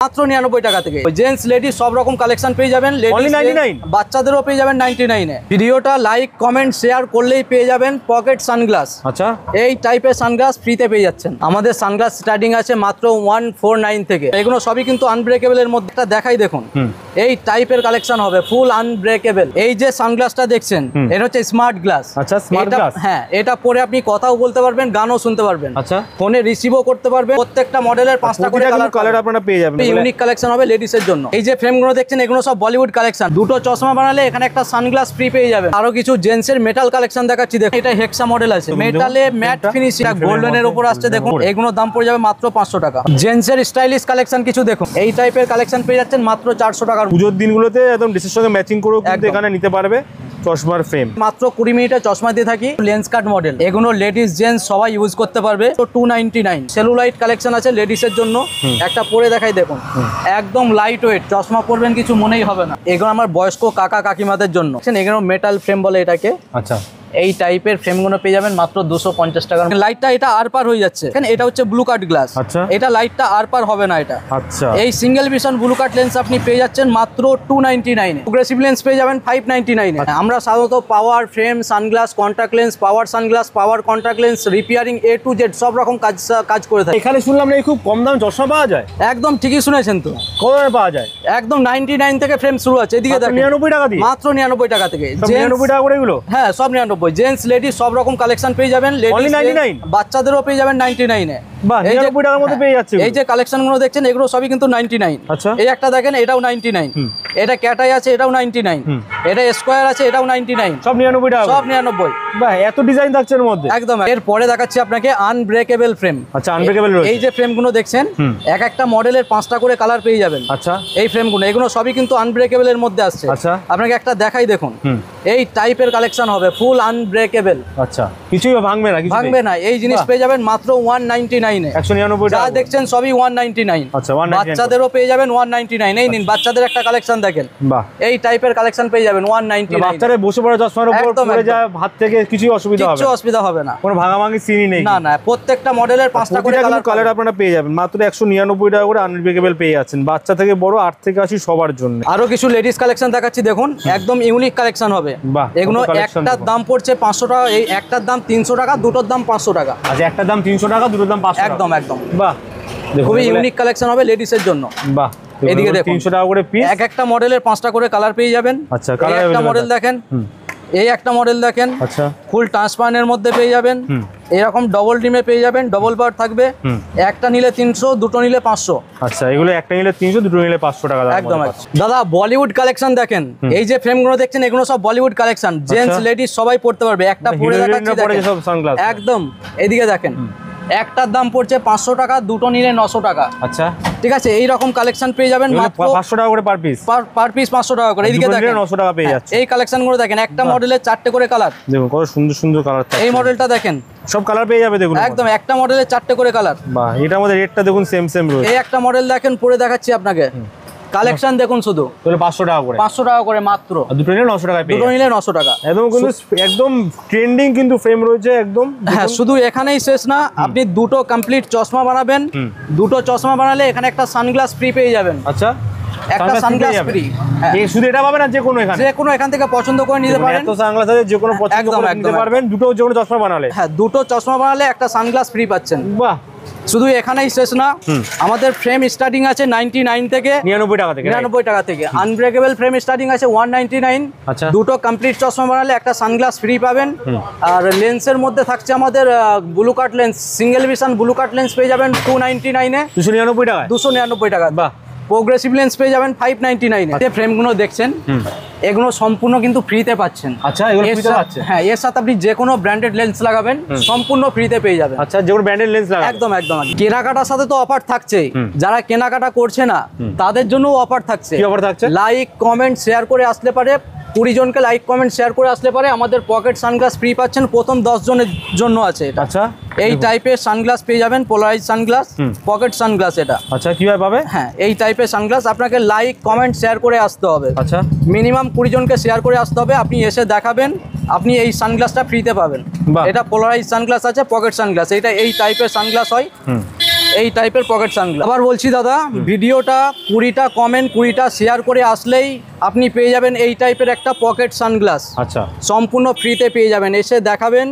মাত্র 99 টাকা থেকে। জেন্টস লেডিস সব রকম কালেকশন পেয়ে যাবেন। বাচ্চাদেরও পেয়ে যাবেন 99 এ। ভিডিওটা লাইক কমেন্ট শেয়ার করলেই পেয়ে যাবেন পকেট সানগ্লাস। আচ্ছা, এই টাইপের সানগ্লাস ফ্রিতে পেয়ে যাচ্ছেন। আমাদের সানগ্লাস স্টার্টিং আছে মাত্র 149 থেকে। এগুলো সবই কিন্তু আনব্রেকেবল এর মধ্যে। দেখাই দেখুন, এই টাইপের কালেকশন হবে ফুল আনব্রেকেবল। এই যে সানগ্লাসটা দেখছেন এটা হচ্ছে স্মার্ট গ্লাস। আচ্ছা, স্মার্ট গ্লাস। হ্যাঁ, এটা পরে আপনি কথাও বলতে পারবেন, গানও শুনতে পারবেন। আচ্ছা, ফোনে রিসিভও করতে পারবেন। প্রত্যেকটা মডেলের 5টা করে কালার আপনারা পেয়ে যাবেন। ইউনিক কালেকশন হবে লেডিস এর জন্য। এই যে ফ্রেমগুলো দেখছেন এগুলো সব বলিউড কালেকশন। দুটো চশমা বানালে এখানে একটা সানগ্লাস ফ্রি পেয়ে যাবেন। আরো কিছু জেন্টস এর মেটাল কালেকশন দেখাচ্ছি দেখুন। এটা হেক্সা মডেল আছে, মেটালে ম্যাট ফিনিশ, এটা গোল্ডেন এর উপর আসছে দেখুন। এগুলোর দাম পড়ে যাবে মাত্র 500 টাকা। জেন্টস এর স্টাইলিশ কালেকশন কিছু দেখুন। এই টাইপের কালেকশন পেয়ে যাচ্ছেন মাত্র 400 টাকার। পুজোর দিনগুলোতে একদম ড্রেসের সঙ্গে ম্যাচিং করেও কিন্তু এখানে নিতে পারবে চশমার ফ্রেম। মাত্র 20 মিনিটে চশমা দিয়ে থাকি। লেন্স কাট মডেল, এগুলো লেডিস জেন্টস সবাই ইউজ করতে পারবে। তো 299। সেলুলাইট কালেকশন আছে লেডিস এর জন্য। একটা পরে দেখাই দেখুন, একদম লাইট ওয়েট, চশমা পরবেন কিছু মনেই হবে না। এগুলো আমার বয়স্ক কাকা কাকিমাদের জন্য। এগুলো মেটাল ফ্রেম বলে এটাকে। আচ্ছা, এই টাইপের ফ্রেমগুলো পেয়ে যাবেন মাত্র 250 টাকা। লাইটটা এটা আর পার হয়ে যাচ্ছে, এটা হচ্ছে ব্লু কাট গ্লাস। আচ্ছা, এটা লাইটটা আর পার হবে না এটা। আচ্ছা, এই সিঙ্গেল ভিশন ব্লু কাট লেন্স আপনি পেয়ে যাচ্ছেন মাত্র 299 এ। প্রোগ্রেসিভ লেন্স পেয়ে যাবেন 599 এ। আমরা সাধারণত power frame, sunglass, contact lens, power sunglass, power contact lens, repairing A to Z সব রকম কাজ করে থাকি। এখানে শুনলাম না খুব কম দামে চশমা পাওয়া যায়। একদম ঠিকই শুনেছেন তো। কত দামে পাওয়া যায়? একদম 99 থেকে ফ্রেম শুরু আছে। এদিকে দেখেন 99 টাকা দিয়ে, মাত্র 99 টাকা থেকে। 99 টাকা করে এগুলো? হ্যাঁ, সব 99। জেন্টস লেডিস সব রকম কালেকশন পেয়ে যাবেন। লেডিস 99, বাচ্চাদেরও পেয়ে যাবেন 99 এ। বাহ, 99 টাকার মধ্যে পেয়ে যাচ্ছে। এই যে কালেকশনগুলো দেখছেন এগুলো সবই কিন্তু 99। আচ্ছা, এই একটা দেখেন এটাও 99। এটা ক্যাটাই আছে, এটাও 99। এটা স্কয়ার আছে, এটাও 99। সব 99 টাকা, সব 99। বাহ, এত ডিজাইন থাকছে এর মধ্যে। একদম। এর পরে দেখাচ্ছি আপনাকে আনব্রেকেবল ফ্রেম। আচ্ছা, আনব্রেকেবল রয়েছে। এই যে ফ্রেমগুলো দেখছেন এক একটা মডেলের 5টা করে কালার পেয়ে যাবেন। আচ্ছা, এই ফ্রেমগুলো এগুলো সবই কিন্তু আনব্রেকেবল এর মধ্যে আসছে। আচ্ছা, আপনাকে একটা দেখাই দেখুন, এই টাইপের কালেকশন হবে ফুল আনব্রেকেবল। আচ্ছা, কিছুই ভাঙবে না, ভাঙবে না। এই জিনিস পেয়ে যাবেন মাত্র 199 এ। 199 যা টাকা দেখছেন সবই 199। আচ্ছা, বাচ্চাদেরও পেয়ে যাবেন 199। এই নিন বাচ্চাদের একটা কালেকশন দেখেন। বাহ, এই টাইপের কালেকশন পেয়ে যাবেন 199। বাচ্চারা বসে পড়ে চশমার উপর পড়ে যায়, হাত থেকে কিছুই অসুবিধা হবে না। কোনো ভাঙাভাঙি সিনই নেই। না, প্রত্যেকটা মডেলের 5টা করে কালার আপনারা পেয়ে যাবেন। মাত্র 199 টাকা করে আনব্রেকেবল পেয়ে যাচ্ছেন। বাচ্চা থেকে বড় 8 থেকে 80 সবার জন্য। আরো কিছু লেডিস কালেকশন দেখাচ্ছি দেখুন, একদম ইউনিক কালেকশন হবে। এগুলো একটার দাম পড়ছে 500 টাকা। এই একটার দাম 300 টাকা, দুটোর দাম 500 টাকা। আচ্ছা, একটার দাম 300 টাকা, দুটোর দাম 500 টাকা। একদম একদম। বাহ, খুবই ইউনিক কালেকশন হবে লেডিস এর জন্য। বাহ, এদিকে দেখুন 300 টাকা করে পিস। এক একটা মডেলের 5টা করে কালার পেয়ে যাবেন। আচ্ছা, একটা মডেল দেখেন, এই একটা মডেল দেখেন। আচ্ছা, ফুল ট্রান্সপারেন্টের মধ্যে পেয়ে যাবেন। এরকম ডবল ডিমে পেয়ে যাবেন, ডবল বার থাকবে। একটা নিলে 300, দুটো নিলে 500। আচ্ছা, এগুলো একটা নিলে 300, দুটো নিলে 500 টাকা। একদম। দাদা বলিউড কালেকশন দেখেন। এই যে ফ্রেমগুলো দেখছেন এগুলো সব বলিউড কালেকশন। জেন্টস লেডিস সবাই পড়তে পারবে। একটা পরে দেখাচ্ছি দেখেন। একদম। এদিকে দেখেন, একটার দাম পড়ছে 500 টাকা, দুটো নিলে 900 টাকা। আচ্ছা, ঠিক আছে। এই রকম কালেকশন পেয়ে যাবেন মাত্র 500 টাকা করে পার পিস। পার পিস 500 টাকা করে। এদিকে দেখেন 900 টাকা পেয়ে যাচ্ছে। এই কালেকশনগুলো দেখেন, একটা মডেলের 4টে করে কালার। দেখুন কত সুন্দর সুন্দর কালার থাকে। এই মডেলটা দেখেন, সব কালার পেয়ে যাবে দেখুন। একদম একটা মডেলের 4টে করে কালার। বাহ, এটার মধ্যে রেটটা দেখুন সেম রয়েছে। এই একটা মডেল দেখেন, পরে দেখাচ্ছি আপনাকে। কালেকশন দেখুন শুধু, তাহলে 500 টাকা করে। 500 টাকা করে মাত্র। দুটো নিলে 900 টাকা পেয়ে। দুটো নিলে 900 টাকা। একদম কিন্তু একদম ট্রেন্ডিং কিন্তু ফ্রেম রয়েছে একদম। হ্যাঁ, শুধু এখানেই শেষ না। আপনি দুটো কমপ্লিট চশমা বানাবেন, দুটো চশমা বানালে এখানে একটা সানগ্লাস ফ্রি পেয়ে যাবেন। আচ্ছা, একটা সানগ্লাস ফ্রি। এই শুধু এটা পাবেন না, যে কোনো এখান থেকে পছন্দ করে নিতে পারেন। এত সানগ্লাস আছে, যে কোনো পছন্দ করে নিতে পারবেন। দুটো যে কোনো চশমা বানালে। হ্যাঁ, দুটো চশমা বানালে একটা সানগ্লাস ফ্রি পাচ্ছেন। বাহ, শুধু এখানেই শেষ না। আমাদের ফ্রেম স্টার্টিং আছে 99 থেকে, 99 টাকা থেকে। 99 টাকা থেকে। আনব্রেকেবল ফ্রেম স্টার্টিং আছে 199। আচ্ছা, দুটো কমপ্লিট চশমা বানালে একটা সানগ্লাস ফ্রি পাবেন। আর লেন্সের মধ্যে থাকছে আমাদের ব্লু কাট লেন্স, সিঙ্গেল ভিশন ব্লু কাট লেন্স পেয়ে যাবেন 299 এ। 299 টাকা। 299 টাকা। বাহ। প্রোগ্রেসিভ লেন্স পেয়ে যাবেন 599 এ। ফ্রেমগুলো দেখছেন এগুলো সম্পূর্ণ কিন্তু ফ্রিতে পাচ্ছেন। আচ্ছা, এগুলো ফ্রিতে পাচ্ছেন। হ্যাঁ, এর সাথে আপনি যে কোনো ব্র্যান্ডেড লেন্স লাগাবেন সম্পূর্ণ ফ্রিতে পেয়ে যাবেন। আচ্ছা, যে কোনো ব্র্যান্ডেড লেন্স লাগাবেন। একদম একদম। কেনাকাটার সাথে তো অফার থাকছেই। যারা কেনাকাটা করছে না তাদের জন্য অফার থাকছে। কি অফার থাকছে? লাইক কমেন্ট শেয়ার করে আসলে পারে, 20 জনকে লাইক কমেন্ট শেয়ার করে আসলে পারে আমাদের পকেট সানগ্লাস ফ্রি পাচ্ছেন। প্রথম 10 জনের জন্য আছে এটা। আচ্ছা, এই টাইপের সানগ্লাস পেয়ে যাবেন, পোলারাইজ সানগ্লাস, পকেট সানগ্লাস এটা। আচ্ছা, কিভাবে পাবে? হ্যাঁ, এই টাইপের সানগ্লাস আপনাকে লাইক কমেন্ট শেয়ার করে আসতে হবে। আচ্ছা, মিনিমাম 20 জনকে শেয়ার করে আসতে হবে। আপনি এসে দেখাবেন, আপনি এই সানগ্লাসটা ফ্রিতে পাবেন। এটা পোলারাইজ সানগ্লাস আছে, পকেট সানগ্লাস। এটা এই টাইপের সানগ্লাস হয়। এই টাইপের পকেট সানগ্লাস। আবার বলছি দাদা, ভিডিওটা 20টা কমেন্ট 20টা শেয়ার করে আসলেই আপনি পেয়ে যাবেন এই টাইপের একটা পকেট সানগ্লাস। আচ্ছা, সম্পূর্ণ ফ্রিতে পেয়ে যাবেন। এসে দেখাবেন,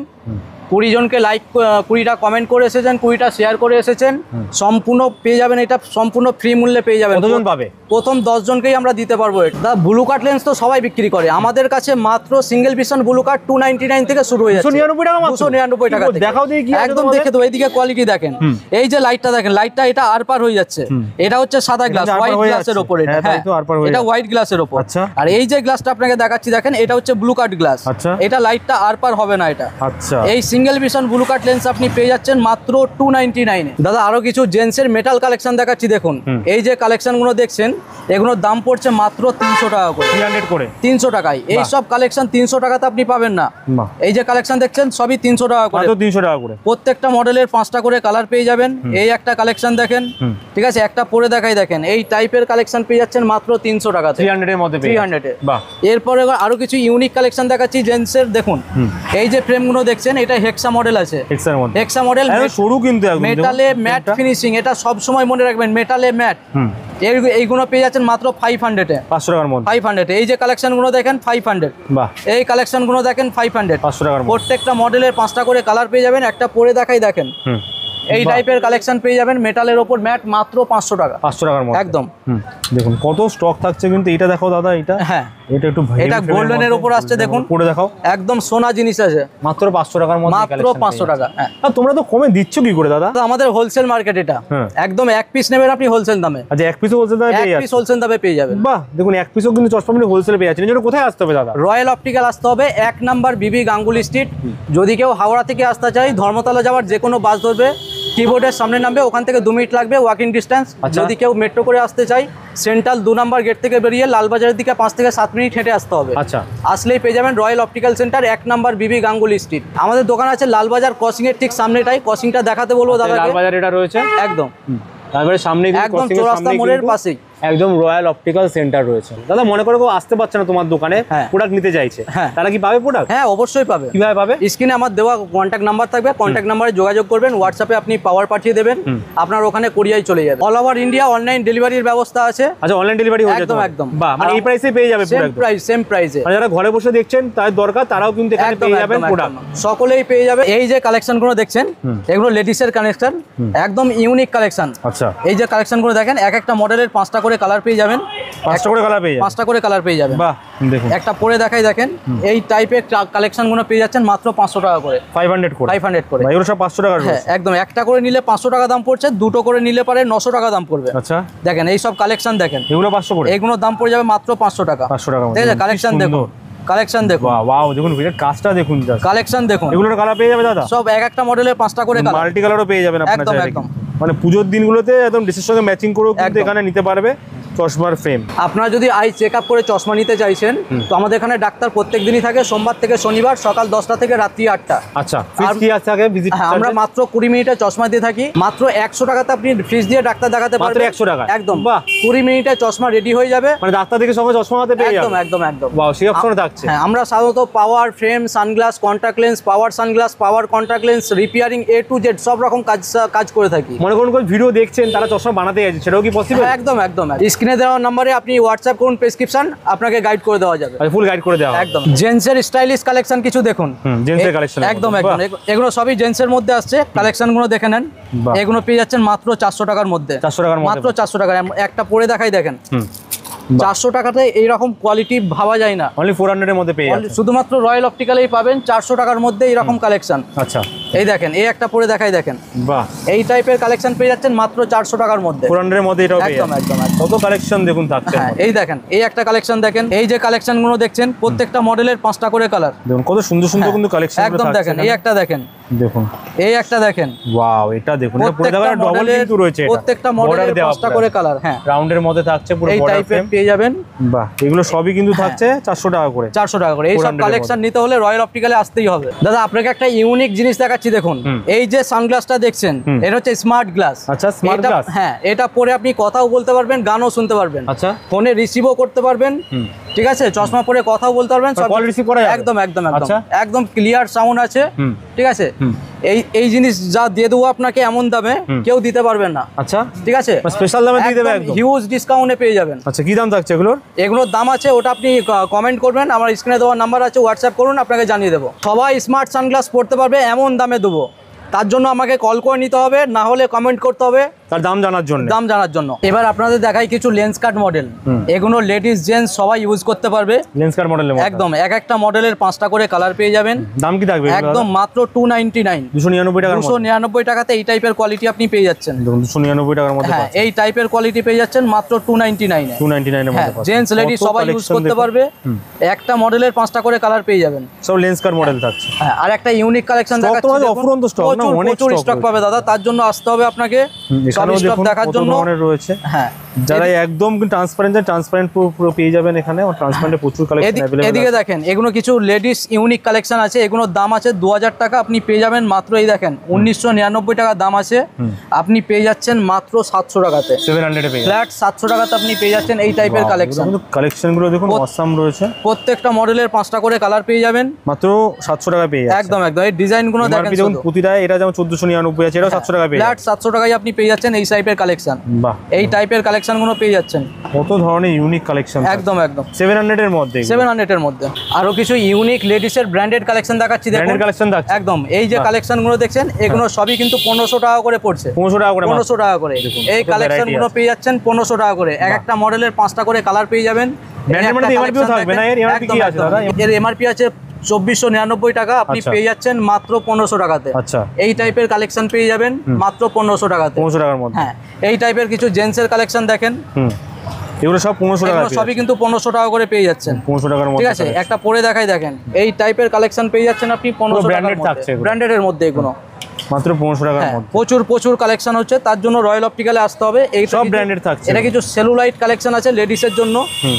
20 জনকে লাইক, 20টা কমেন্ট করে এসেছেন, 20টা শেয়ার করে এসেছেন, সম্পূর্ণ পেয়ে যাবেন। এটা সম্পূর্ণ ফ্রি মূল্যে পেয়ে যাবেন। কতজন পাবে? প্রথম 10 জনকেই আমরা দিতে পারবো। এটা ব্লু কাট লেন্স তো সবাই বিক্রি করে, আমাদের কাছে মাত্র সিঙ্গেল ভিশন ব্লু কাট 299 থেকে শুরু হয়ে যাচ্ছে। 299 টাকা মাত্র? 299 টাকা থেকে। দেখাও দেখি কি আছে একদম তোমাদের? দেখে দেবো। এইদিকে কোয়ালিটি দেখেন, এই যে লাইটটা দেখেন, লাইটটা এটা আর পার হয়ে যাচ্ছে। এটা হচ্ছে সাদা গ্লাস, আর পার হোয়াইট হয়ে গ্লাসের যাচ্ছে। উপর। এটা হ্যাঁ, তাই তো, আর পার হয়ে এটা যাচ্ছে। হোয়াইট গ্লাসের উপর। আচ্ছা। আর এই যে গ্লাসটা আপনাকে দেখাচ্ছি দেখেন, এটা হচ্ছে ব্লু কাট গ্লাস। আচ্ছা। এটা লাইটটা আর পার হবে না এটা। আচ্ছা, এই সিঙ্গেল ভিশন ব্লু কাট লেন্স আপনি পেয়ে যাচ্ছেন মাত্র 299 এ। দাদা আরো কিছু জেন্টসের মেটাল কালেকশন দেখাচ্ছি দেখুন। এই যে কালেকশন গুলো দেখছেন, এগুলোর দাম পড়ছে মাত্র 300 টাকা করে। 300 করে? 300 টাকায় এই সব কালেকশন 300 টাকাতে আপনি পাবেন না। বাহ। এই যে কালেকশন দেখছেন সবই 300 টাকা করে। মাত্র 300 টাকা করে। প্রত্যেকটা মডেলের 5টা করে কালার পেয়ে যাবেন। এই একটা কালেকশন দেখেন, ঠিক আছে, একটা পরে দেখাই দেখেন। এই টাইপের কালেকশন পেয়ে যাচ্ছেন মাত্র 300 টাকাতে। 300 এর মধ্যে পেয়ে 300 এ। বাহ। এরপরে আরো কিছু ইউনিক কালেকশন দেখাচ্ছি জেন্টসের। দেখুন এই যে ফ্রেমগুলো দেখছেন, এটা হেক্সা মডেল আছে। এক্সের মধ্যে? হেক্সা মডেল, সরু কিন্তু একদম। মেটালে ম্যাট ফিনিশিং। এটা সব সময় মনে রাখবেন, মেটালে ম্যাট। এইগুলো পেয়ে যাচ্ছেন মাত্র 500 এ। 500 টাকার মধ্যে? 500 এ। এই যে কালেকশনগুলো দেখেন 500। বাহ। এই কালেকশনগুলো দেখেন 500। 500 টাকার মধ্যে? প্রত্যেকটা মডেলের 5টা করে কালার পেয়ে যাবেন। একটা পরে দেখাই দেখেন। এই টাইপের কালেকশন পেয়ে যাবেন মেটালের ওপর ম্যাট মাত্র 500 টাকা। 500 টাকার মধ্যে একদম। দেখুন কত স্টক থাকছে কিন্তু। এটা দেখো দাদা, এটা হ্যাঁ, এটা একটু এটা গোল্ডেনের উপর আসছে দেখুন। পরে দেখাও। একদম সোনা জিনিস আছে। মাত্র 500 টাকার মধ্যে? মাত্র 500 টাকা। হ্যাঁ। আর তোমরা তো কমে দিচ্ছ কি করে দাদা? তো আমাদের হোলসেল মার্কেট এটা। একদম এক পিস নেবেন আপনি হোলসেল দামে। আচ্ছা, এক পিসও হোলসেল দামে পেয়ে এক যাচ্ছে? পিস হোলসেল দামে পেয়ে যাবেন। বাহ, দেখুন এক পিসও কিন্তু চশমা আপনি হোলসেল পেয়ে যাচ্ছেন। এর জন্য কোথায় আসতে হবে দাদা? রয়্যাল অপটিক্যাল আসতে হবে, 1 নাম্বার বিবি গাঙ্গুলি স্ট্রিট। যদি কেউ হাওড়া থেকে আসতে চাই, ধর্মতলা যাওয়ার যে কোনো বাস ধরবে, কিবোর্ডের সামনে নামবে, ওখান থেকে 2 মিনিট লাগবে ওয়াকিং ডিস্টেন্স। যদি কেউ মেট্রো করে আসতে চাই, সেন্ট্রাল 2 নাম্বার গেট থেকে বেরিয়ে লালবাজারের দিকে 5 থেকে 7 মিনিট হেঁটে আসতে হবে। আচ্ছা। আসলেই পেয়ে যাবেন রয়্যাল অপটিক্যাল সেন্টার, 1 নাম্বার বিবি গাঙ্গুলি স্ট্রিট। আমাদের দোকান আছে লালবাজার ক্রসিং এর ঠিক সামনেটাই। ক্রসিংটা দেখাতে বলবো দাদা। লালবাজার এটা রয়েছে একদম, তারপরে সামনে একদম চৌরাস্তা মোড়ের পাশেই একদম রয়্যাল অপটিক্যাল সেন্টার রয়েছে। দাদা মনে করো কেউ আসতে পারছে না তোমার দোকানে, প্রোডাক্ট নিতে চাইছে, তারা কি পাবে প্রোডাক্ট? হ্যাঁ, অবশ্যই পাবে। কিভাবে পাবে? স্ক্রিনে আমার দেওয়া কন্ট্যাক্ট নাম্বার থাকবে, কন্ট্যাক্ট নাম্বারে যোগাযোগ করবেন। হোয়াটসঅ্যাপে আপনি পাওয়ার পাঠিয়ে দেবেন, আপনার ওখানে কোরিয়ায় চলে যাবে। অল ওভার ইন্ডিয়া অনলাইন ডেলিভারির ব্যবস্থা আছে। আচ্ছা, অনলাইন ডেলিভারি হয়ে যাবে? একদম একদম। বাহ, মানে এই প্রাইসে পেয়ে যাবে প্রোডাক্ট? সেম প্রাইসে। আর যারা ঘরে বসে দেখছেন তাদের দরকার, তারাও কিন্তু এখানে পেয়ে যাবেন প্রোডাক্ট। সকলেই পেয়ে যাবে। এই যে কালেকশনগুলো দেখছেন, এগুলো লেডিসের কালেকশন, একদম ইউনিক কালেকশন। আচ্ছা। এই যে কালেকশনগুলো দেখেন, এক একটা মডেলের 5টা করে কালার পেয়ে যাবেন। 5টা করে কালার পেয়ে যাবেন? 5টা করে কালার পেয়ে যাবেন। বাহ, দেখুন একটা পরে দেখাই দেখেন। এই টাইপের কালেকশনগুলো পেয়ে যাচ্ছেন মাত্র 500 টাকা করে। 500 করে? 500 করে। এগুলো সব 500 টাকা? হ্যাঁ, একদম। একটা করে নিলে 500 টাকা দাম পড়ছে, দুটো করে নিলে পারে 900 টাকা দাম পড়বে। আচ্ছা। দেখেন এই সব কালেকশন দেখেন, এগুলো 500 করে? এগুলোর দাম পড়ে যাবে মাত্র 500 টাকা। 500 টাকা? ঠিক আছে, কালেকশন দেখুন, কালেকশন দেখুন। ওয়াও, দেখুন ভিডিওর কাজটা দেখুন, কালেকশন দেখুন। এগুলোর কালার পেয়ে যাবে দাদা? সব এক একটা মডেলের 5টা করে কালার, মাল্টি কালারও পেয়ে যাবেন আপনারা একদম চাইলে। একদম। মানে পুজোর দিনগুলোতে একদম ড্রেসের সঙ্গে ম্যাচিং করেও কিন্তু এখানে নিতে পারবে চশমার ফ্রেম। আপনারা যদি আই চেক আপ করে চশমা নিতে চাইছেন, তো আমাদের এখানে ডাক্তার প্রত্যেক দিনই থাকে, সোমবার থেকে শনিবার সকাল 10টা থেকে রাত্রি 8টা। আচ্ছা, ফিস কি আছে আগে ভিজিট? আমরা মাত্র 20 মিনিটে চশমা দিয়ে থাকি। মাত্র 100 টাকাতে আপনি ফিস দিয়ে ডাক্তার দেখাতে পারবেন। মাত্র 100 টাকা? একদম। বাহ। 20 মিনিটে চশমা রেডি হয়ে যাবে। মানে ডাক্তার থেকে সঙ্গে চশমা হাতে পেয়ে যাবে? একদম একদম একদম। ওয়াও, সেই অপশন থাকছে। হ্যাঁ, আমরা সাধারণত power frame, sunglass, contact lens, power sunglass, power contact lens, repairing A to Z সব রকম কাজ করে থাকি। মনে করুন কোন ভিডিও দেখছেন, তারা চশমা বানাতে যাচ্ছে, সেটাও কি পসিবল? একদম একদম। স্ক্রিনে দেওয়া নম্বরে আপনি হোয়াটসঅ্যাপ করুন প্রেসক্রিপশন, আপনাকে গাইড করে দেওয়া যাবে। ফুল গাইড করে দেওয়া? একদম। জেন্টসের স্টাইলিশ কালেকশন কিছু দেখুন। জেন্টসের কালেকশন? একদম একদম। এগুলো সবই জেন্টসের মধ্যে আসছে। কালেকশনগুলো দেখে নেন। এগুলো পেয়ে যাচ্ছেন মাত্র 400 টাকার মধ্যে। 400 টাকার মধ্যে? মাত্র 400 টাকা। একটা পরে দেখাই দেখেন। 400 টাকাতে এইরকম কোয়ালিটি ভাবা যায় না। অনলি 400 এর মধ্যে পেয়ে যাচ্ছে? শুধুমাত্র রয়্যাল অপটিক্যালেই পাবেন 400 টাকার মধ্যে এইরকম কালেকশন। আচ্ছা। এই দেখেন, এই একটা পরে দেখাই দেখেন। বাহ, এই টাইপের কালেকশন পেয়ে যাচ্ছেন মাত্র 400 টাকার মধ্যে। 400 এর মধ্যে এটাও পেয়ে একদম যাচ্ছে? একদম। কত কালেকশন দেখুন থাকছে। হ্যাঁ, এই দেখেন, এই একটা কালেকশন দেখেন। এই যে কালেকশনগুলো দেখছেন, প্রত্যেকটা মডেলের 5টা করে কালার। দেখুন কত সুন্দর সুন্দর কিন্তু কালেকশন একদম দেখেন। এই একটা দেখেন, দেখুন এই একটা দেখেন। ওয়াও, এটা দেখুন, এটা পুরো দেখো ডবল কিন্তু রয়েছে। প্রত্যেকটা মডেলের 5টা করে কালার। হ্যাঁ, রাউন্ডের মধ্যে থাকছে পুরো এই বর্ডার টাইপের ফ্রেম পেয়ে যাবেন। বাহ, এগুলো সবই কিন্তু থাকছে 400 টাকা করে। 400 টাকা করে। এই সব কালেকশন নিতে হলে রয়্যাল অপটিক্যালে আসতেই হবে। দাদা আপনাকে একটা ইউনিক জিনিস দেখাচ্ছি দেখুন। এই যে সানগ্লাসটা দেখছেন, এটা হচ্ছে স্মার্ট গ্লাস। আচ্ছা, স্মার্ট গ্লাস? হ্যাঁ, এটা পরে আপনি কথাও বলতে পারবেন, গানও শুনতে পারবেন। আচ্ছা, ফোনে রিসিভও করতে পারবেন। ঠিক আছে, চশমা পরে কথাও বলতে পারবেন, সব কল রিসিভ করা যাবে? একদম একদম একদম। আচ্ছা, একদম ক্লিয়ার সাউন্ড আছে। ঠিক আছে, এই জিনিস যা দিয়ে দেবো আপনাকে এমন দামে কেউ দিতে পারবেন না। আচ্ছা, ঠিক আছে, স্পেশাল দামে দিয়ে দেবে একদম হিউজ ডিসকাউন্টে পেয়ে যাবেন। আচ্ছা, কি দাম থাকছে এগুলোর দাম আছে, ওটা আপনি কমেন্ট করবেন, আমার স্ক্রিনে দেওয়ার নাম্বার আছে, হোয়াটসঅ্যাপ করুন, আপনাকে জানিয়ে দেবো। সবাই স্মার্ট সানগ্লাস পড়তে পারবে এমন দামে দেবো, তার জন্য আমাকে কল করে নিতে হবে, না হলে কমেন্ট করতে হবে তার দাম জানার জন্য। এবার আপনাদের দেখাই কিছু লেন্স কাট মডেল। এগুলো লেডিস জেন্টস সবাই ইউজ করতে পারবে। লেন্স কাট মডেল একদম, এক একটা মডেলের 5টা করে কালার পেয়ে যাবেন। দাম কি থাকবে? একদম মাত্র 299 299 টাকাতে এই টাইপের কোয়ালিটি আপনি পেয়ে যাচ্ছেন। 299 টাকার মধ্যে হ্যাঁ, এই টাইপের কোয়ালিটি পেয়ে যাচ্ছেন মাত্র 299 এ। 299 এর মধ্যে জেন্টস লেডিস সবাই ইউজ করতে পারবে। একটা মডেলের 5টা করে কালার পেয়ে যাবেন। সব লেন্স কাট মডেল থাকছে। হ্যাঁ, আর একটা ইউনিক কালেকশন দেখাচ্ছি, অফুরন্ত স্টক না, অনেক স্টক পাবে দাদা, তার জন্য আসতে হবে আপনাকে সব স্টক দেখার জন্য। রয়েছে হ্যাঁ, যারা একদম ট্রান্সপারেন্ট পুরো পেয়ে যাবেন এখানে। ট্রান্সপারেন্টে প্রচুর কালেকশন अवेलेबल। এদিকে দেখেন, এগুলো কিছু লেডিস ইউনিক কালেকশন আছে। এগুলোর দাম আছে 2000 টাকা, আপনি পেয়ে যাবেন মাত্র, এই দেখেন 1999 টাকা দাম আছে, আপনি পেয়ে যাচ্ছেন মাত্র 700 টাকাতে। 700 এ পেয়ে ফ্ল্যাট 700 টাকাতে আপনি পেয়ে যাচ্ছেন এই টাইপের কালেকশন। কালেকশনগুলো দেখুন, অসাম রয়েছে। প্রত্যেকটা মডেলের 5টা করে কালার পেয়ে যাবেন মাত্র 700 টাকা পেয়ে যাচ্ছেন। একদম একদম। এই ডিজাইনগুলো দেখেন, যেমন প্রতিটা এটা যেমন 1499 আছে, এটাও 700 টাকা পেয়ে ফ্ল্যাট 700 টাকায় আপনি পেয়ে যাচ্ছেন এই টাইপের কালেকশন। বাহ, এই টাইপের কালেকশনগুলো পেয়ে যাচ্ছেন। কত ধরনের ইউনিক কালেকশন। একদম একদম 700 এর মধ্যে। 700 এর মধ্যে আরো কিছু ইউনিক লেডিসের ব্র্যান্ডেড কালেকশন দেখাচ্ছি, দেখুন। ব্র্যান্ডেড কালেকশন দেখাচ্ছি একদম। এই যে কালেকশনগুলো দেখছেন, এগুলো সবই কিন্তু 1500 টাকা করে পড়ছে। 1500 টাকা করে। 1500 টাকা করে এই কালেকশনগুলো পেয়ে যাচ্ছেন 1500 টাকা করে। এক একটা মডেলের 5টা করে কালার পেয়ে যাবেন। ব্র্যান্ডের মধ্যে এমআরপিও থাকবে না? এর এমআরপি কি আছে দাদা? এর এমআরপি আছে 2499 টাকা, আপনি পেয়ে যাচ্ছেন মাত্র 1500 টাকাতে। আচ্ছা, এই টাইপের কালেকশন পেয়ে যাবেন মাত্র 1500 টাকাতে। 1500 টাকার মধ্যে। হ্যাঁ, এই টাইপের কিছু জেন্টসের কালেকশন দেখেন, এগুলো সব 1500 টাকা। সবই কিন্তু 1500 টাকা করে পেয়ে যাচ্ছেন। 1500 টাকার মধ্যে। ঠিক আছে, একটা পরে দেখাই, দেখেন এই টাইপের কালেকশন পেয়ে যাচ্ছেন আপনি 1500 টাকার মধ্যে। ব্র্যান্ডেডের মধ্যে এগুলো মাত্র 1500 টাকার মধ্যে। প্রচুর কালেকশন হচ্ছে, তার জন্য রয়্যাল অপটিক্যালে আসতে হবে। এই সব ব্র্যান্ডেড থাকছে। এটা কিছু সেলুলাইট কালেকশন আছে লেডিসের জন্য,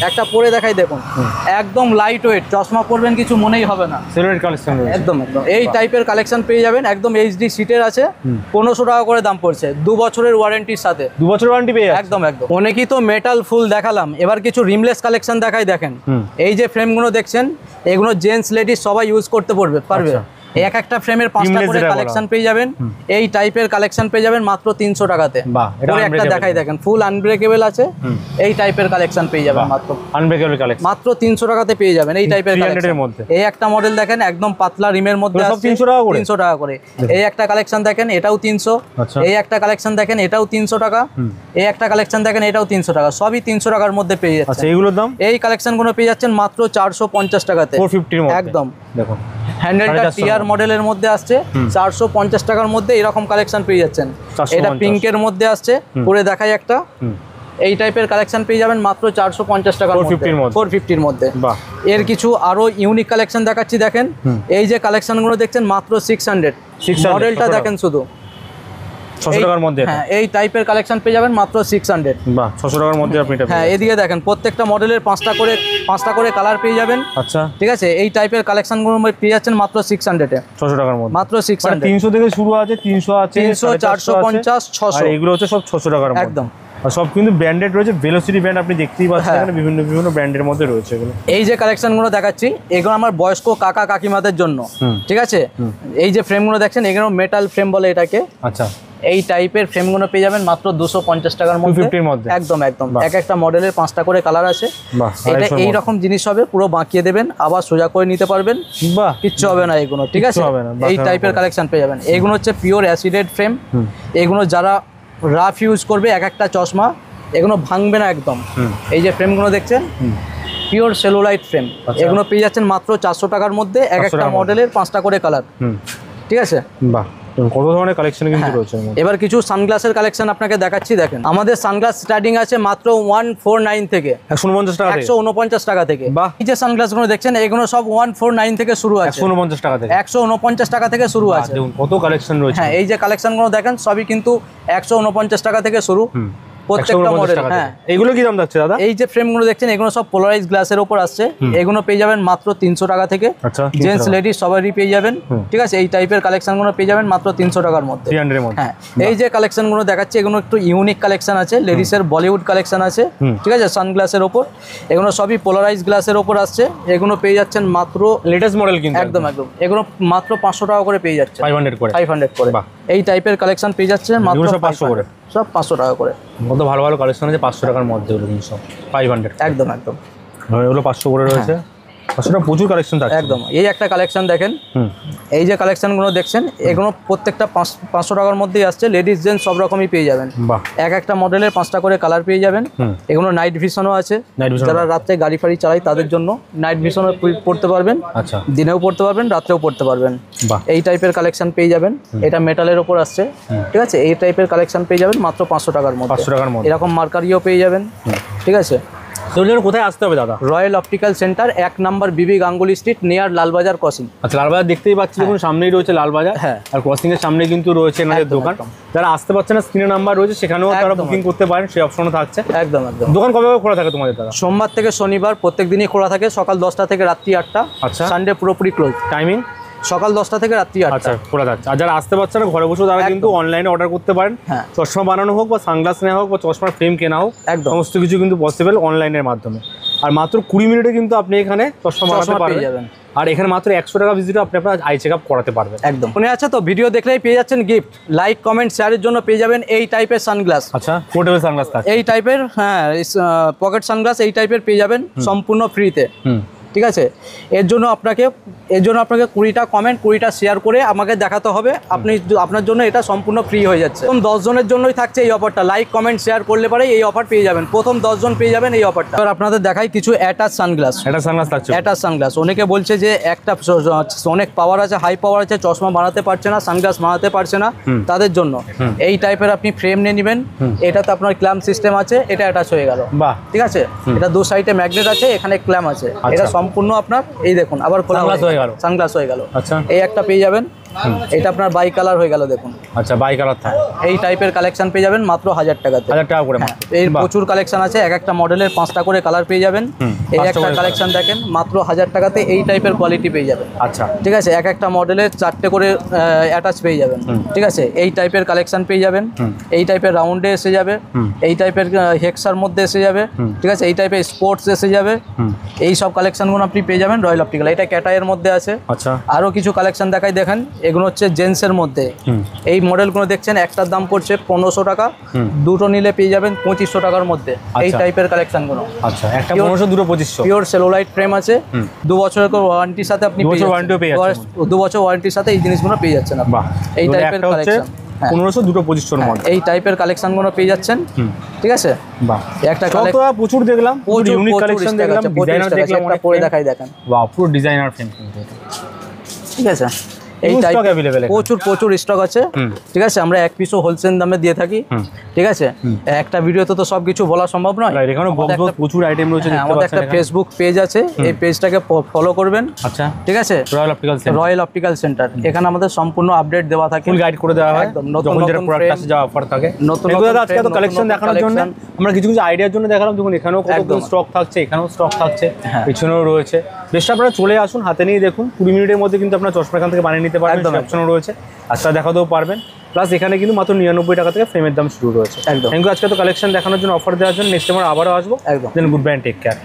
একটা পরে দেখাই, দেখুন একদম লাইট ওয়েট, চশমা পরবেন কিছু মনেই হবে না। সেলুলাইট কালেকশন একদম একদম এই টাইপের কালেকশন পেয়ে যাবেন। একদম এইচডি সিটের আছে, 1500 টাকা করে দাম পড়ছে, 2 বছরের ওয়ারেন্টির সাথে। 2 বছর ওয়ারেন্টি পেয়ে একদম একদম। অনেকেই তো মেটাল ফুল দেখালাম, এবার কিছু রিমলেস কালেকশন দেখাই, দেখেন এই যে ফ্রেমগুলো দেখছেন, এগুলো জেন্টস লেডিস সবাই ইউজ করতে পারবে। এক একটা ফ্রেমের 5টা করে কালেকশন পেয়ে যাবেন। এই টাইপের কালেকশন পেয়ে যাবেন মাত্র 300 টাকাতে। একটা দেখাই, দেখেন ফুল আনব্রেকেবল আছে, এই টাইপের কালেকশন পেয়ে যাবেন মাত্র আনব্রেকেবল কালেকশন মাত্র 300 টাকাতে পেয়ে যাবেন এই টাইপের কালেকশন। এই একটা মডেল দেখেন, একদম পাতলা রিমের মধ্যে আছে, 300 টাকা করে। এই একটা কালেকশন দেখেন, এটাও 300। এই একটা কালেকশন দেখেন, এটাও 300 টাকা। এই একটা কালেকশন দেখেন, এটাও 300 টাকা। সবই 300 টাকার মধ্যে পেয়ে যাচ্ছে। আচ্ছা, এইগুলোর দাম? এই কালেকশনগুলো পেয়ে যাচ্ছেন মাত্র 450 টাকাতে। 450 এর মধ্যে। একদম দেখুন, হ্যান্ডেলটা টিআর মডেলের মধ্যে আসছে, 450 টাকার মধ্যে এরকম কালেকশন পেয়ে যাচ্ছেন। এটা পিঙ্কের মধ্যে আসছে, পরে দেখাই একটা। এই টাইপের কালেকশন পেয়ে যাবেন মাত্র 450 টাকার মধ্যে, 450 এর মধ্যে। এর কিছু আরো ইউনিক কালেকশন দেখাচ্ছি, দেখেন এই যে কালেকশনগুলো দেখছেন মাত্র 600। মডেলটা দেখেন শুধু 600 টাকার মধ্যে। হ্যাঁ, এই টাইপের কালেকশন পেয়ে যাবেন মাত্র 600। বাহ, 600 টাকার মধ্যে আপনি এটা। হ্যাঁ, এদিকে দেখেন প্রত্যেকটা মডেলের 5টা করে কালার পেয়ে যাবেন। আচ্ছা, ঠিক আছে, এই টাইপের কালেকশনগুলো পেয়ে যাচ্ছেন মাত্র 600 এ। 600 টাকার মধ্যে মাত্র 600। 300 থেকে শুরু আছে, 300 আছে, 300, 450, 600। আর এগুলো হচ্ছে সব 600 টাকার মধ্যে। একদম। আর সব কিন্তু ব্র্যান্ডেড রয়েছে, ভেলোসিটি ব্র্যান্ড আপনি দেখতেই পাচ্ছেন এখানে, বিভিন্ন ব্র্যান্ডের মধ্যে রয়েছে এগুলো। এই যে কালেকশনগুলো দেখাচ্ছি, এগুলো আমার বয়স্ক কাকা কাকিমাদের জন্য। ঠিক আছে, এই যে ফ্রেমগুলো দেখছেন, এগুলো মেটাল ফ্রেম বলে এটাকে। আচ্ছা, এই টাইপের ফ্রেমগুলো পেয়ে যাবেন মাত্র 250 টাকার মধ্যে, 250 এর মধ্যে। একদম একদম। এক একটা মডেলের 5টা করে কালার আছে। এটা এই রকম জিনিস হবে, পুরো বাঁকিয়ে দেবেন, আবার সোজা করে নিতে পারবেন, বাহ, কিচ্ছু হবে না এগুলো। ঠিক আছে, এই টাইপের কালেকশন পেয়ে যাবেন। এগুলো হচ্ছে পিওর অ্যাসিডেড ফ্রেম। এগুলো যারা রাফ ইউজ করবে, এক একটা চশমা এগুলো ভাঙবে না একদম। এই যে ফ্রেমগুলো দেখছেন, পিওর সেলুলাইট ফ্রেম, এগুলো পেয়ে যাচ্ছেন মাত্র 400 টাকার মধ্যে, এক একটা মডেলের 5টা করে কালার। ঠিক আছে, বাহ, কত ধরনের কালেকশন কিন্তু রয়েছে। এবার কিছু সানগ্লাসের কালেকশন আপনাকে দেখাচ্ছি, দেখেন আমাদের সানগ্লাস স্টার্টিং আছে মাত্র 149 থেকে, 149 টাকা, 149 টাকা থেকে। এই যে সানগ্লাসগুলো দেখছেন, এগুলো সব 149 থেকে শুরু আছে, 149 টাকা থেকে, 149 টাকা থেকে শুরু আছে। দেখুন কত কালেকশন রয়েছে। হ্যাঁ, এই যে কালেকশনগুলো দেখেন, সবই কিন্তু 149 টাকা থেকে শুরু। প্রত্যেকটা মডেল। হ্যাঁ, এগুলো কি দাম থাকছে দাদা? এই যে ফ্রেমগুলো দেখছেন এগুলো সব পোলারাইজ গ্লাসের উপর আসছে, এগুলো পেয়ে যাবেন মাত্র 300 টাকা থেকে। আচ্ছা, জেন্টস লেডিস সবারই পেয়ে যাবেন, ঠিক আছে। এই টাইপের কালেকশনগুলো পেয়ে যাবেন মাত্র 300 টাকার মধ্যে, 300 এর মধ্যে। হ্যাঁ, এই যে কালেকশনগুলো দেখাচ্ছি এগুলো একটু ইউনিক কালেকশন আছে, লেডিসের বলিউড কালেকশন আছে, ঠিক আছে, সানগ্লাসের ওপর। এগুলো সবই পোলারাইজ গ্লাসের ওপর আসছে, এগুলো পেয়ে যাচ্ছেন মাত্র লেটেস্ট মডেল কিন্তু একদম একদম, এগুলো মাত্র 500 টাকা করে পেয়ে যাচ্ছে, 500 করে 500 করে। এই টাইপের কালেকশন পেয়ে যাচ্ছে মাত্র 500 করে, সব 500 টাকা করে। কত ভালো ভালো কালেকশন আছে 500 টাকার মধ্যে, ওগুলো কিন্তু সব 500। একদম একদম, এগুলো 500 করে রয়েছে, 500 প্রচুর কালেকশন থাকে একদম। এই একটা কালেকশন দেখেন, এই যে কালেকশনগুলো দেখছেন এগুলো প্রত্যেকটা 500 টাকার মধ্যেই আসছে, লেডিস জেন্টস সব রকমই পেয়ে যাবেন। বাহ, একটা মডেলের 5টা করে কালার পেয়ে যাবেন। এগুলো নাইট ভিশনও আছে, যারা রাত্রে গাড়ি ফাড়ি চালায় তাদের জন্য নাইট ভিশনও পড়তে পারবেন। আচ্ছা, দিনেও পড়তে পারবেন, রাত্রেও পড়তে পারবেন। বাহ, এই টাইপের কালেকশন পেয়ে যাবেন, এটা মেটালের ওপর আসছে, ঠিক আছে। এই টাইপের কালেকশন পেয়ে যাবেন মাত্র 500 টাকার মধ্যে, 500 টাকার মধ্যে। এরকম মার্কারিও পেয়ে যাবেন, ঠিক আছে। তো কোথায় আসতে হবে দাদা? রয়্যাল অপটিক্যাল সেন্টার, 1 নম্বর বিবি Ganguly street, near Lalbazar crossing. আচ্ছা, লালবাজার দেখতেই পাচ্ছি, দেখুন সামনেই রয়েছে লালবাজার, হ্যাঁ, আর ক্রসিং এর সামনে কিন্তু রয়েছে এনাদের দোকান। যারা আসতে পারছে না স্ক্রিনে নাম্বার রয়েছে, সেখানেও তারা বুকিং করতে পারেন, সেই অপশনও থাকছে। একদম একদম। দোকান কবে খোলা থাকে তোমাদের দাদা? সোমবার থেকে শনিবার প্রত্যেক দিনই খোলা থাকে, সকাল 10টা থেকে রাত্রি 8টা। আচ্ছা, সানডে পুরোপুরি ক্লোজ, টাইমিং সকাল 10টা থেকে রাত্রি 8টা। আচ্ছা, খোলা থাকছে। আর যারা আসতে পারছে না ঘরে বসে তারা কিন্তু অনলাইনে অর্ডার করতে পারেন। হ্যাঁ, চশমা বানানো হোক বা সানগ্লাস নেওয়া হোক বা চশমার ফ্রেম কেনা হোক, একদম সমস্ত কিছু কিন্তু পসিবল অনলাইনের মাধ্যমে। আর মাত্র 20 মিনিটে কিন্তু আপনি এখানে চশমা বানাতে পেয়ে পারবেন। যাবেন। আর এখানে মাত্র 100 টাকা ভিজিটে আপনি আপনার আই চেক আপ করাতে পারবেন। একদম, মনে আছে তো? ভিডিও দেখলেই পেয়ে যাচ্ছেন গিফট, লাইক কমেন্ট শেয়ারের জন্য পেয়ে যাবেন এই টাইপের সানগ্লাস। আচ্ছা, পোর্টেবল সানগ্লাস থাকে এই টাইপের, হ্যাঁ, পকেট সানগ্লাস এই টাইপের পেয়ে যাবেন সম্পূর্ণ ফ্রিতে, ঠিক আছে। এর জন্য আপনাকে 20টা কমেন্ট 20টা শেয়ার করে আমাকে দেখাতে হবে, আপনার জন্য এটা সম্পূর্ণ ফ্রি হয়ে যাচ্ছে। প্রথম 10 জনের জন্যই থাকছে এই অফারটা, লাইক কমেন্ট শেয়ার করলে পরে এই অফার পেয়ে যাবেন, প্রথম 10 জন পেয়ে যাবেন এই অফারটা। এবার আপনাদের দেখাই কিছু অ্যাটাচ সানগ্লাস। অ্যাটাচ সানগ্লাস, অনেকে বলছে যে একটা অনেক পাওয়ার আছে, হাই পাওয়ার আছে, চশমা বানাতে পারছে না, সানগ্লাস বানাতে পারছে না, তাদের জন্য এই টাইপের আপনি ফ্রেম নিয়ে নেবেন। এটাতে আপনার ক্ল্যাম্প সিস্টেম আছে, এটা অ্যাটাচ হয়ে গেল, বাহ, ঠিক আছে। এটা 2 সাইডে ম্যাগনেট আছে, এখানে ক্ল্যাম্প আছে, এটা সম্পূর্ণ আপনার এই দেখুন আবার খোলা সানগ্লাস হয়ে গেল। আচ্ছা, এই একটা পেয়ে যাবেন, এটা আপনার বাই কালার হয়ে গেল, দেখুন। আচ্ছা, বাই কালার থাকে। এই টাইপের কালেকশন পেয়ে যাবেন মাত্র 1000 টাকাতে, 1000 টাকা করে। এর প্রচুর কালেকশন আছে, একটা মডেলের 5টা করে কালার পেয়ে যাবেন। এই একটা কালেকশন দেখেন মাত্র 1000 টাকাতে, এই টাইপের কোয়ালিটি পেয়ে যাবেন। আচ্ছা, ঠিক আছে, একটা মডেলের 4টে করে অ্যাটাচ পেয়ে যাবেন, ঠিক আছে। এই টাইপের কালেকশন পেয়ে যাবেন, এই টাইপের রাউন্ডে এসে যাবে, এই টাইপের হেক্সার মধ্যে এসে যাবে, ঠিক আছে। এই টাইপের স্পোর্টস এসে যাবে, এই সব কালেকশনগুলো আপনি পেয়ে যাবেন রয়্যাল অপটিক্যাল। এটা ক্যাটায়ের মধ্যে আছে। আচ্ছা, আরও কিছু কালেকশন দেখাই, দেখেন এগুলো হচ্ছে জেন্টসের মধ্যে। এই মডেলগুলো দেখছেন একটার দাম পড়ছে 1500 টাকা, দুটো নিলে পেয়ে যাবেন 2500 টাকার মধ্যে। এই টাইপের কালেকশনগুলো, আচ্ছা, একটা 1500 দুটো 2500, পিওর সেলুলাইট ফ্রেম আছে, 2 বছরের ওয়ারেন্টির সাথে আপনি 2 বছর ওয়ারেন্টির সাথে এই জিনিসগুলো পেয়ে যাচ্ছেন। বাহ, এই টাইপের কালেকশন 1500 দুটো 2500 এর মধ্যে, এই টাইপের কালেকশনগুলো পেয়ে যাচ্ছেন, ঠিক আছে। বাহ, একটা প্রচুর দেখলাম, ইউনিক কালেকশন দেখলাম, ডিজাইনার দেখলাম, একটা পরে দেখাই, দেখেন, বাহ, পুরো ডিজাইনার ফ্রেম, ঠিক আছে। এই টাইপের প্রচুর স্টক আছে, ঠিক আছে। আমরা 1 পিসও হোলসেল দামে দিয়ে থাকি, ঠিক আছে। একটা ভিডিওতে তো সবকিছু বলা সম্ভব নয়, এখানে প্রচুর আইটেম রয়েছে। আমাদের একটা ফেসবুক পেজ আছে, এই পেজটাকে ফলো করবেন, আচ্ছা, ঠিক আছে। রয়্যাল অপটিক্যাল সেন্টার, এখানে আমাদের সম্পূর্ণ আপডেট দেওয়া থাকে, ফুল গাইড করে দেওয়া হয়, একদম। নতুন যেটা প্রোডাক্ট আসে, যা অফার থাকে, নতুন আজকে তো কালেকশন দেখানোর জন্য আমরা কিছু আইডিয়ার জন্য দেখালাম। দেখুন এখানেও কত স্টক থাকছে, এখানেও স্টক থাকছে, পিছনেও রয়েছে। বেশ, আপনারা চলে আসুন, হাতে নিয়ে দেখুন, 20 মিনিটের মধ্যে কিন্তু আপনার চশমা এখান থেকে বানিয়ে নিতে পারবেন, অপশনও রয়েছে। আজকে দেখাতেও পারবেন, প্লাস এখানে কিন্তু মাত্র 99 টাকা থেকে ফ্রেমের দাম শুরু রয়েছে। একদম, থ্যাংক ইউ আজকে তো কালেকশন দেখানোর জন্য, অফার দেওয়ার জন্য। নেক্সট টাইম আবারও আসবো। একদম, দেন গুড বাই, টেক কেয়ার।